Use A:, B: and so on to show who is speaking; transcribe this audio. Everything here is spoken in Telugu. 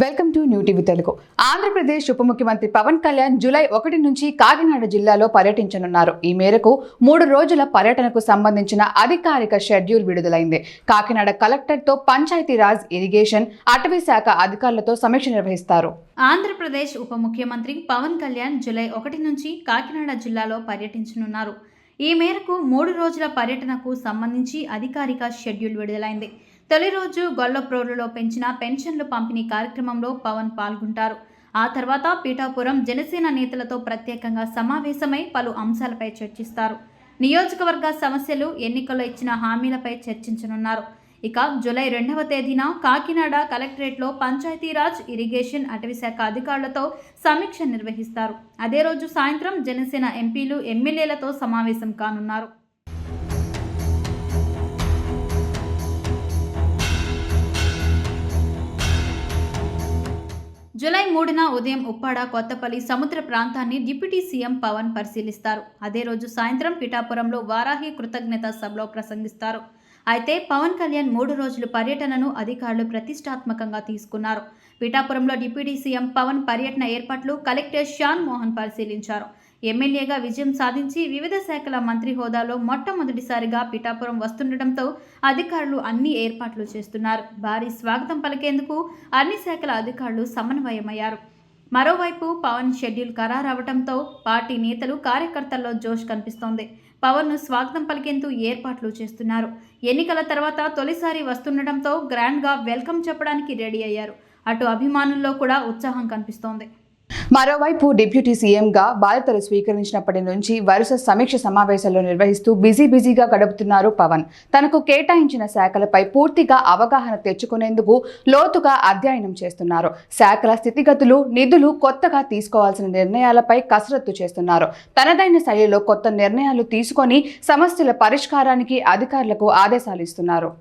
A: Welcome to new TV Telugu. Andhra Pradesh ఉప ముఖ్యమంత్రి పవన్ కళ్యాణ్ జూలై 1 నుంచి కాకినాడ జిల్లాలో పర్యటించనున్నారు. ఈ మేరకు 3 రోజుల పర్యటనకు సంబంధించిన అధికారిక షెడ్యూల్ విడుదలైంది. కాకినాడ కలెక్టర్తో పంచాయతీరాజ్, ఇరిగేషన్, అటవీ శాఖ అధికారులతో సమీక్ష నిర్వహిస్తారు.
B: ఆంధ్రప్రదేశ్ ఉప ముఖ్యమంత్రి పవన్ కళ్యాణ్ జూలై 1 నుంచి కాకినాడ జిల్లాలో పర్యటించనున్నారు. ఈ మేరకు 3 రోజుల పర్యటనకు సంబంధించి అధికారిక షెడ్యూల్ విడుదలైంది. తొలి రోజు గొల్లప్రోలులో పెంచిన పెన్షన్లు పంపిణీ కార్యక్రమంలో పవన్ పాల్గొంటారు. ఆ తర్వాత పీఠాపురం జనసేన నేతలతో ప్రత్యేకంగా సమావేశమై పలు అంశాలపై చర్చిస్తారు. నియోజకవర్గ సమస్యలు, ఎన్నికల్లో ఇచ్చిన హామీలపై చర్చించనున్నారు. ఇక జూలై 2వ తేదీన కాకినాడ కలెక్టరేట్లో పంచాయతీరాజ్, ఇరిగేషన్, అటవీశాఖ అధికారులతో సమీక్ష నిర్వహిస్తారు. అదే రోజు సాయంత్రం జనసేన ఎంపీలు, ఎమ్మెల్యేలతో సమావేశం కానున్నారు. జూలై 3న ఉదయం ఉప్పాడ, కొత్తపల్లి సముద్ర ప్రాంతాన్ని డిప్యూటీ సీఎం పవన్ పరిశీలిస్తారు. అదే రోజు సాయంత్రం పిఠాపురంలో వారాహి కృతజ్ఞత సభలో ప్రసంగిస్తారు. అయితే పవన్ కళ్యాణ్ 3 రోజుల పర్యటనను అధికారులు ప్రతిష్టాత్మకంగా తీసుకున్నారు. పిఠాపురంలో డిప్యూటీ సీఎం పవన్ పర్యటన ఏర్పాట్లు కలెక్టర్ శ్యాన్ మోహన్ పరిశీలించారు. ఎమ్మెల్యేగా విజయం సాధించి వివిధ శాఖల మంత్రి హోదాలో మొట్టమొదటిసారిగా పిఠాపురం వస్తుండటంతో అధికారులు అన్ని ఏర్పాట్లు చేస్తున్నారు. భారీ స్వాగతం పలికేందుకు అన్ని శాఖల అధికారులు సమన్వయమయ్యారు. మరోవైపు పవన్ షెడ్యూల్ ఖరారవడంతో పార్టీ నేతలు, కార్యకర్తల్లో జోష్ కనిపిస్తోంది. పవన్ను స్వాగతం పలికేందుకు ఏర్పాట్లు చేస్తున్నారు. ఎన్నికల తర్వాత తొలిసారి వస్తుండటంతో గ్రాండ్గా వెల్కమ్ చెప్పడానికి రెడీ అయ్యారు. అటు అభిమానుల్లో కూడా ఉత్సాహం కనిపిస్తోంది.
A: మరోవైపు డిప్యూటీ సీఎంగా బాధ్యతలు స్వీకరించినప్పటి నుంచి వరుస సమీక్ష సమావేశాలు నిర్వహిస్తూ బిజీగా గడుపుతున్నారు పవన్. తనకు కేటాయించిన శాఖలపై పూర్తిగా అవగాహన తెచ్చుకునేందుకు లోతుగా అధ్యయనం చేస్తున్నారు. శాఖల స్థితిగతులు, నిధులు, కొత్తగా తీసుకోవాల్సిన నిర్ణయాలపై కసరత్తు చేస్తున్నారు. తనదైన శైలిలో కొత్త నిర్ణయాలు తీసుకొని సమస్యల పరిష్కారానికి అధికారులకు ఆదేశాలు ఇస్తున్నారు.